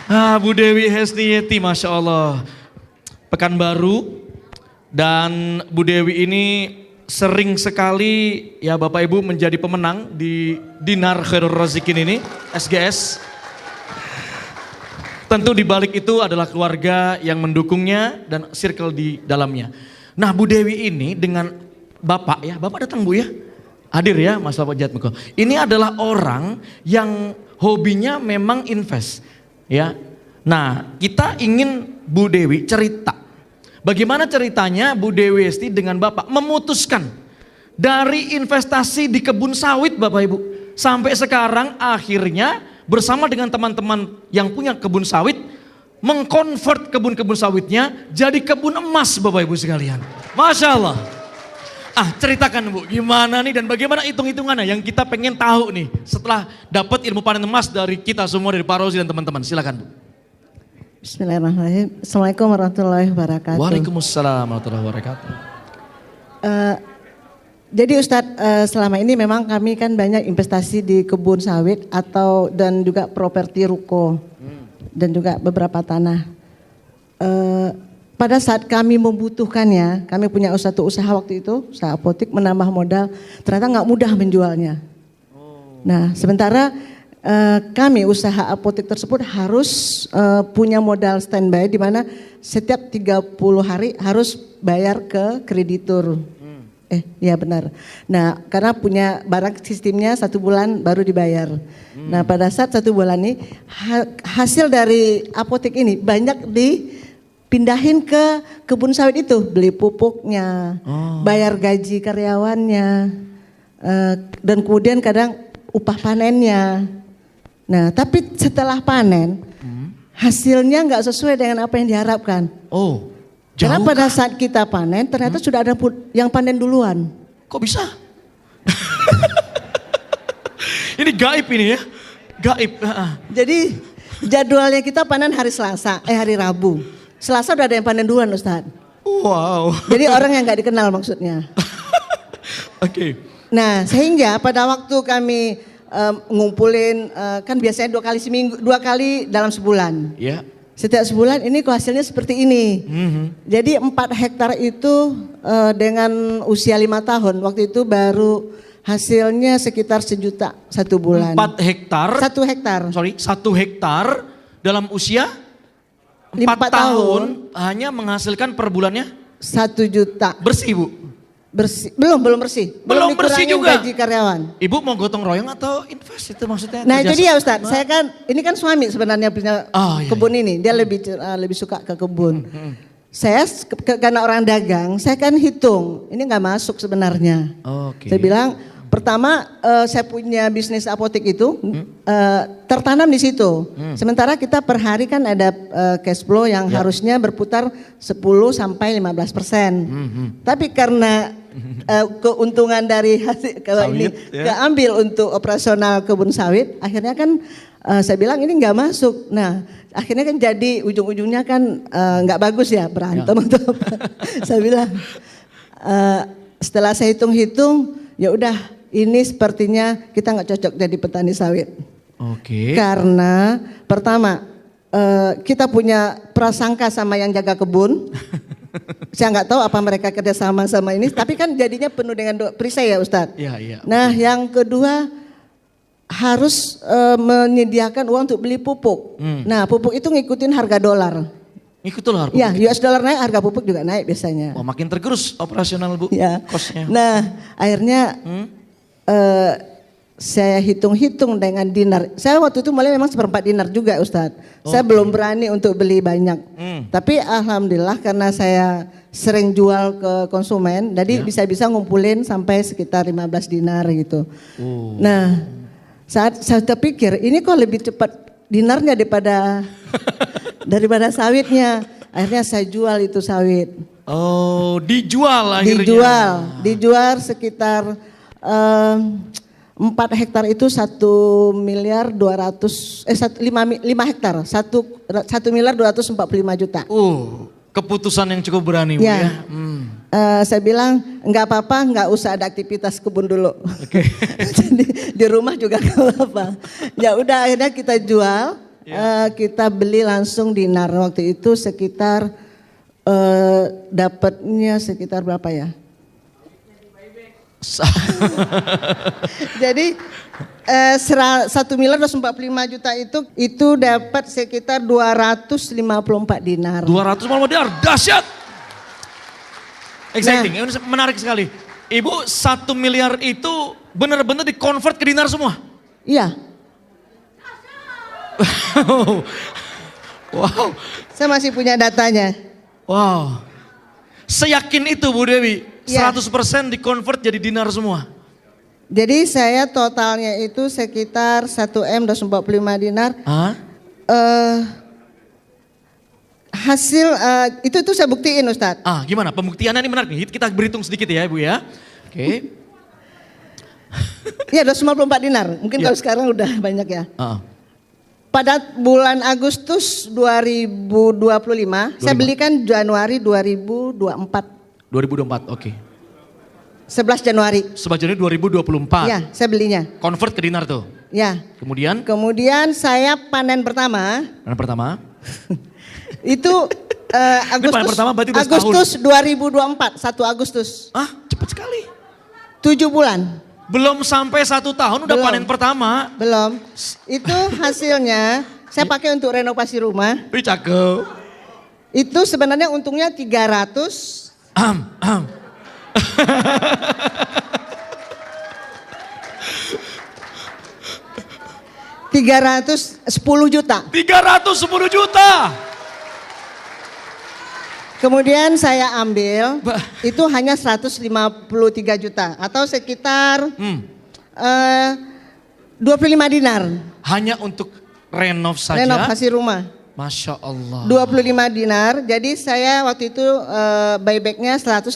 Bu Dewi Hesniyeti, Masya Allah. Pekanbaru, dan Bu Dewi ini sering sekali ya Bapak Ibu menjadi pemenang di Dinar Khairul Razikin ini, SGS. Tentu di balik itu adalah keluarga yang mendukungnya dan circle di dalamnya. Nah Bu Dewi ini dengan Bapak ya, Bapak datang Bu ya? Hadir ya Mas Bapak Jatmiko. Ini adalah orang yang hobinya memang invest ya. Nah kita ingin Bu Dewi cerita. Bagaimana ceritanya Bu Dewi Hesti dengan Bapak memutuskan dari investasi di kebun sawit Bapak Ibu. Sampai sekarang akhirnya bersama dengan teman-teman yang punya kebun sawit mengkonvert kebun-kebun sawitnya jadi kebun emas Bapak Ibu sekalian. Masya Allah. Ceritakan Bu, gimana nih dan bagaimana hitung-hitungannya yang kita pengen tahu nih setelah dapat ilmu panen emas dari kita semua, dari Pak Rozi dan teman-teman. Silakan Bu. Bismillahirrahmanirrahim. Assalamualaikum warahmatullahi wabarakatuh. Waalaikumsalam warahmatullahi wabarakatuh. Jadi Ustadz, selama ini memang kami kan banyak investasi di kebun sawit dan juga properti ruko dan juga beberapa tanah. Pada saat kami membutuhkannya, kami punya satu usaha waktu itu, usaha apotik, menambah modal, ternyata nggak mudah menjualnya. Nah, sementara kami usaha apotik tersebut harus punya modal standby di mana setiap 30 hari harus bayar ke kreditur. Ya benar. Nah, karena punya barang sistemnya 1 bulan baru dibayar. Nah, pada saat 1 bulan ini hasil dari apotek ini banyak dipindahin ke kebun sawit itu, beli pupuknya, bayar gaji karyawannya, dan kemudian kadang upah panennya. Nah, tapi setelah panen hasilnya nggak sesuai dengan apa yang diharapkan. Karena pada saat kita panen ternyata sudah ada yang panen duluan. Kok bisa? Ini gaib ini ya, gaib. Jadi jadwalnya kita panen hari Rabu. Selasa udah ada yang panen duluan Ustaz. Wow. Jadi orang yang nggak dikenal maksudnya. Oke. Nah sehingga pada waktu kami ngumpulin kan biasanya 2 kali seminggu, 2 kali dalam sebulan. Ya. Setiap sebulan ini kok hasilnya seperti ini. Jadi 4 hektar itu dengan usia 5 tahun. Waktu itu baru hasilnya sekitar 1 juta 1 bulan. 4 hektar? 1 hektar. Sorry, 1 hektar dalam usia 4 tahun hanya menghasilkan per bulannya? 1 juta. Bersih Bu? Bersih, belum bersih. Belum bersih juga? Gaji karyawan. Ibu mau gotong royong atau invest itu maksudnya? Nah itu dia Ustadz, saya kan, ini kan suami sebenarnya punya kebun ini. Dia lebih suka ke kebun. Saya karena orang dagang, saya kan hitung, ini nggak masuk sebenarnya. Saya bilang, pertama saya punya bisnis apotek itu tertanam di situ. Sementara kita per hari kan ada cash flow yang harusnya berputar 10 sampai 15%. Tapi karena keuntungan dari hasil kalau ini keambil untuk operasional kebun sawit, akhirnya kan saya bilang ini nggak masuk. Nah akhirnya kan jadi ujung-ujungnya kan nggak bagus ya, berantem atau apa. Saya bilang setelah saya hitung-hitung ya udah ini sepertinya kita nggak cocok jadi petani sawit. Karena pertama kita punya prasangka sama yang jaga kebun. Saya nggak tahu apa mereka kerjasama sama ini, tapi kan jadinya penuh dengan perisai ya Ustadz. Nah yang kedua harus menyediakan uang untuk beli pupuk. Nah pupuk itu ngikutin harga dolar. Ngikut dolar? Ya US dollar naik, harga pupuk juga naik biasanya. Wah makin tergerus operasional Bu, kosnya. Nah akhirnya saya hitung-hitung dengan dinar. Saya waktu itu mulai memang 1/4 dinar juga Ustadz. Saya belum berani untuk beli banyak. Tapi alhamdulillah karena saya sering jual ke konsumen, jadi bisa-bisa ngumpulin sampai sekitar 15 dinar gitu. Nah saat saya terpikir ini kok lebih cepat dinarnya daripada sawitnya. Akhirnya saya jual itu sawit. Dijual akhirnya? Dijual sekitar 4 hektar itu 1.245.000.000 hektar, 1.245 juta. Keputusan yang cukup berani Bu ya. Saya bilang nggak apa-apa, nggak usah ada aktivitas kebun dulu. Jadi di rumah juga nggak apa-apa. Ya udah akhirnya kita jual. kita beli langsung dinar. Waktu itu sekitar dapatnya sekitar berapa ya? Jadi 1.245.000.000 itu dapat sekitar 254 dinar. 254 dinar, dahsyat. Exciting, menarik sekali. Ibu 1 miliar itu benar-benar dikonvert ke dinar semua? Iya. Wow. Saya masih punya datanya. Wow. Seyakin itu Bu Dewi, Ya. 100% dikonvert jadi dinar semua? Jadi saya totalnya itu sekitar 1.245 dinar. Hah? Hasil itu saya buktiin Ustadz. Gimana? Pembuktiannya ini menarik nih. Kita berhitung sedikit ya Ibu ya. Oke. Iya 254 dinar. Mungkin Ya. kalau sekarang udah banyak ya. Pada bulan Agustus 2025, saya belikan Januari 2024. 2024, oke. 11 Januari. 11 Januari 2024. Ya, saya belinya. Convert ke dinar tuh. Ya. Kemudian? Kemudian saya panen pertama. Panen pertama? Itu panen pertama berarti udah Agustus 2024, 1 Agustus. Cepat sekali. 7 bulan. Belum sampai 1 tahun udah panen pertama. Belum. Itu hasilnya saya pakai untuk renovasi rumah. Wih cakep. Itu sebenarnya untungnya 300. 310 juta. 310 juta. Kemudian saya ambil itu hanya 153 juta atau sekitar 25 dinar. Hanya untuk renov saja? Renovasi rumah. Masya Allah. 25 dinar, jadi saya waktu itu buybacknya 153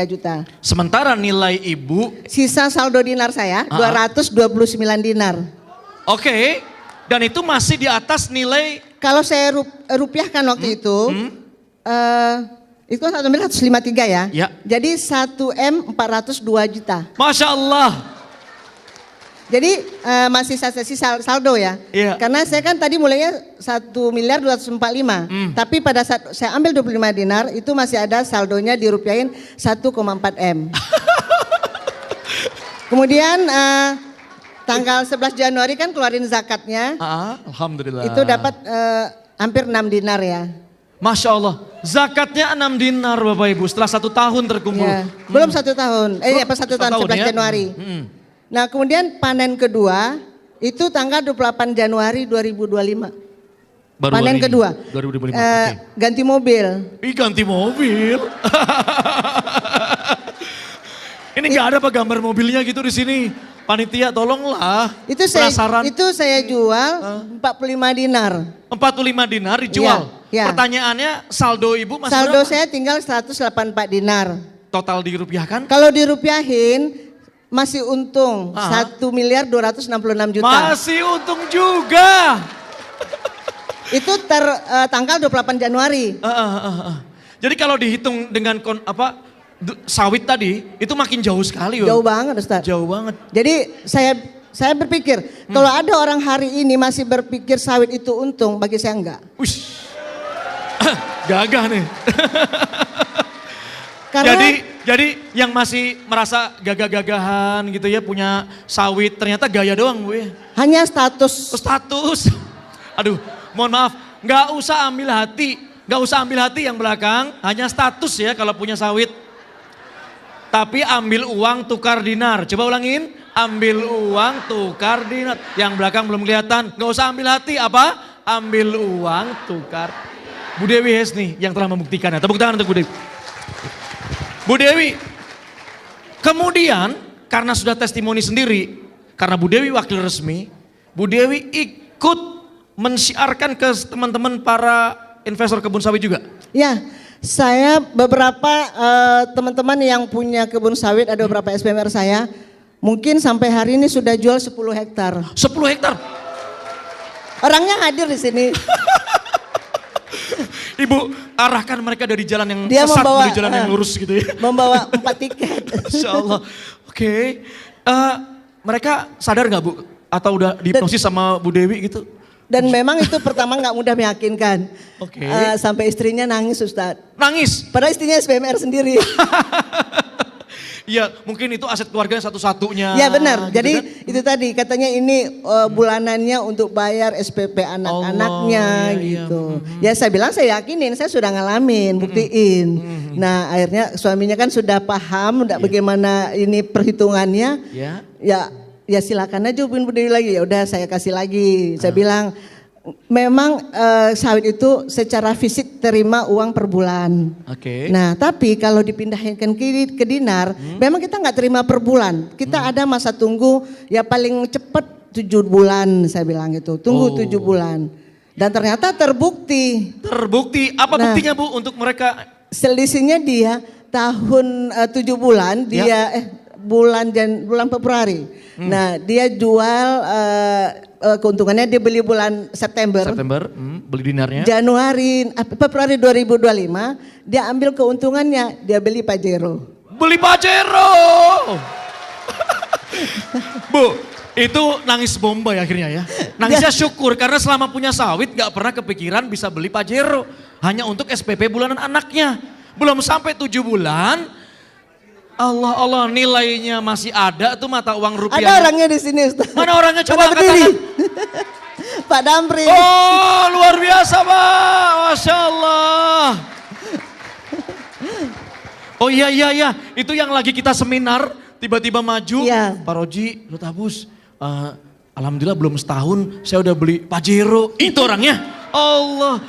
juta. Sementara nilai ibu? Sisa saldo dinar saya 229 dinar. Oke, dan itu masih di atas nilai? Kalau saya rupiahkan waktu itu kan 153 ya. Ya. Jadi 1M 402 juta. Masya Allah. Jadi masih sisa saldo ya. Iya. Karena saya kan tadi mulainya 1.245. Tapi pada saat saya ambil 25 dinar itu masih ada saldonya dirupiahin 1,4 M. Kemudian tanggal 11 Januari kan keluarin zakatnya. Alhamdulillah. Itu dapat hampir 6 dinar ya. Masya Allah. Zakatnya 6 dinar Bapak Ibu setelah 1 tahun terkumpul. Ya, belum 1 tahun. Pas 1 tahun 11 ya? Januari. Nah kemudian panen kedua itu tanggal 28 Januari 2025. Baru panen kedua. 2025. Okay. Ganti mobil. Ganti mobil. Ini nggak ada apa gambar mobilnya gitu di sini. Panitia tolonglah. Itu saya jual 45 dinar. 45 dinar dijual. Ya. Pertanyaannya saldo ibu masih saldo berapa? Saya tinggal 184 dinar. Total dirupiahkan? Kalau dirupiahin masih untung 1.266 juta. Masih untung juga. Itu tanggal 28 Januari. Jadi kalau dihitung dengan sawit tadi itu makin jauh sekali. Jauh banget Ustaz. Jauh banget. Jadi saya berpikir kalau ada orang hari ini masih berpikir sawit itu untung, bagi saya enggak. Gagah nih. Karena jadi yang masih merasa gagah-gagahan gitu ya punya sawit ternyata gaya doang Bu ya. Hanya status. Status. Aduh, mohon maaf, nggak usah ambil hati yang belakang, hanya status ya kalau punya sawit. Tapi ambil uang tukar dinar. Coba ulangin, ambil uang tukar dinar. Yang belakang belum kelihatan, nggak usah ambil hati apa? Ambil uang tukar. Bu Dewi Hesni yang telah membuktikannya. Tepuk tangan untuk Bu Dewi. Bu Dewi, kemudian karena sudah testimoni sendiri, karena Bu Dewi wakil resmi, Bu Dewi ikut mensiarkan ke teman-teman para investor kebun sawit juga? Ya, saya beberapa teman-teman yang punya kebun sawit, ada beberapa SPMR saya, mungkin sampai hari ini sudah jual 10 hektar. 10 hektar? Orangnya hadir di sini. Ibu arahkan mereka dari jalan yang sesat menuju jalan yang lurus gitu ya. Membawa 4 tiket. Masya Allah. Oke. Mereka sadar gak Bu? Atau udah dihipnosis sama Bu Dewi gitu? Dan memang itu pertama nggak mudah meyakinkan. Oke. Sampai istrinya nangis Ustadz. Nangis? Padahal istrinya SPMR sendiri. Iya, mungkin itu aset keluarga satu-satunya. Ya benar. Gitu Jadi kan? itu tadi katanya ini bulanannya untuk bayar SPP anak-anaknya gitu. Ya saya bilang saya yakinin, saya sudah ngalamin, buktiin. Nah akhirnya suaminya kan sudah paham, udah bagaimana ini perhitungannya. Ya silakan aja hubungin Bu Dewi lagi. Ya udah saya kasih lagi. Saya bilang memang sawit itu secara fisik terima uang per bulan. Oke. Nah tapi kalau dipindahin ke dinar, memang kita nggak terima per bulan. Kita ada masa tunggu ya paling cepat 7 bulan saya bilang itu. Tunggu 7 bulan. Dan ternyata terbukti. Terbukti. Apa buktinya Bu untuk mereka? Selisihnya dia tahun 7 bulan dia bulan Februari. Nah dia jual keuntungannya dia beli bulan September, beli dinarnya. Februari 2025 dia ambil keuntungannya, dia beli Pajero. Beli Pajero. Bu, itu nangis Bombay akhirnya ya. Nangisnya syukur karena selama punya sawit gak pernah kepikiran bisa beli Pajero. Hanya untuk SPP bulanan anaknya. Belum sampai 7 bulan. Allah nilainya masih ada tuh mata uang rupiah. Ada orangnya di sini Ustaz. Mana orangnya coba angkat berdiri. tangan. Pak Dampri. Oh luar biasa Pak, Masya Allah. Oh iya itu yang lagi kita seminar tiba-tiba maju. Iya. Pak Roji, Rutabus, alhamdulillah belum setahun saya udah beli Pajero. Itu orangnya. Allah.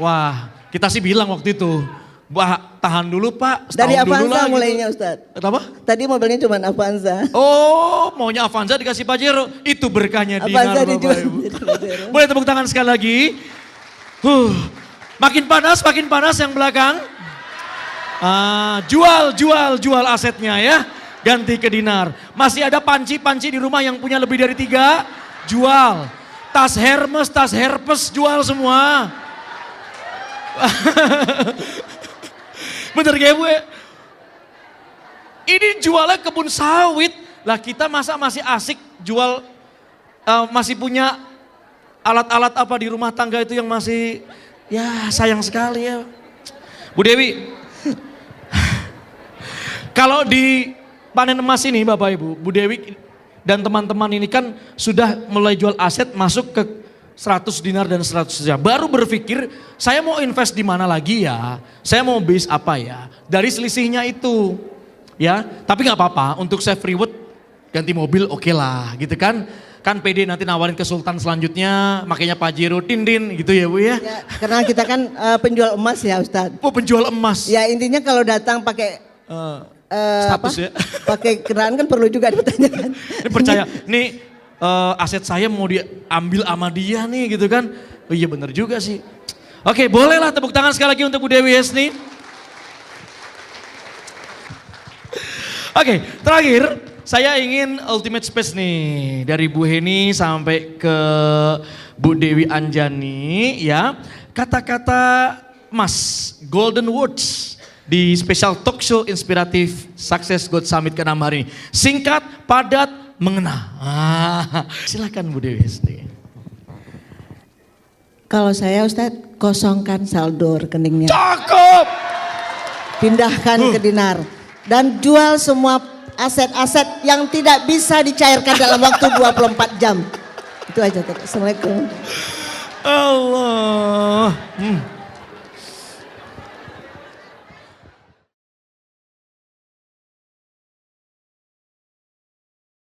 Wah kita sih bilang waktu itu. Wah, tahan dulu Pak, Dari Avanza dulu mulainya gitu. Ustaz. Apa? Tadi mobilnya cuma Avanza. Oh, maunya Avanza dikasih Pajero. Itu berkahnya dinar Avanza Bapak Ibu. Boleh tepuk tangan sekali lagi. Makin panas yang belakang. Jual asetnya ya. Ganti ke dinar. Masih ada panci-panci di rumah yang punya lebih dari 3. Jual. Tas Hermes, tas Herpes jual semua. Bener gak Bu? Ini jualnya kebun sawit. Lah kita masa masih asik jual, masih punya alat-alat apa di rumah tangga itu yang masih, ya sayang sekali ya. Bu Dewi, kalau di panen emas ini Bapak Ibu, Bu Dewi dan teman-teman ini kan sudah mulai jual aset masuk ke 100 dinar dan 100 saja. Baru berpikir saya mau invest di mana lagi ya. Saya mau base apa ya. Dari selisihnya itu. Ya, tapi gak apa-apa untuk save reward ganti mobil oke lah gitu kan. Kan PD nanti nawarin ke Sultan selanjutnya makanya Pajero din gitu ya Bu ya. Karena kita kan penjual emas ya Ustadz. Oh penjual emas. Ya intinya kalau datang pakai status ya. Pakai kendaraan kan perlu juga dipertanyakan. Ini percaya, nih aset saya mau diambil sama dia nih gitu kan. Oh iya bener juga sih. Oke bolehlah tepuk tangan sekali lagi untuk Bu Dewi Hesni. Oke terakhir saya ingin ultimate space nih. Dari Bu Heni sampai ke Bu Dewi Anjani ya. Kata-kata Mas Golden Words di special talk show inspiratif Success God Summit ke-6 hari ini. Singkat, padat, mengena. Silakan Bu Dewi Hesni. Kalau saya Ustadz kosongkan saldo rekeningnya. Cakep. Pindahkan ke dinar. Dan jual semua aset-aset yang tidak bisa dicairkan dalam waktu 24 jam. Itu aja. Assalamualaikum. Allah.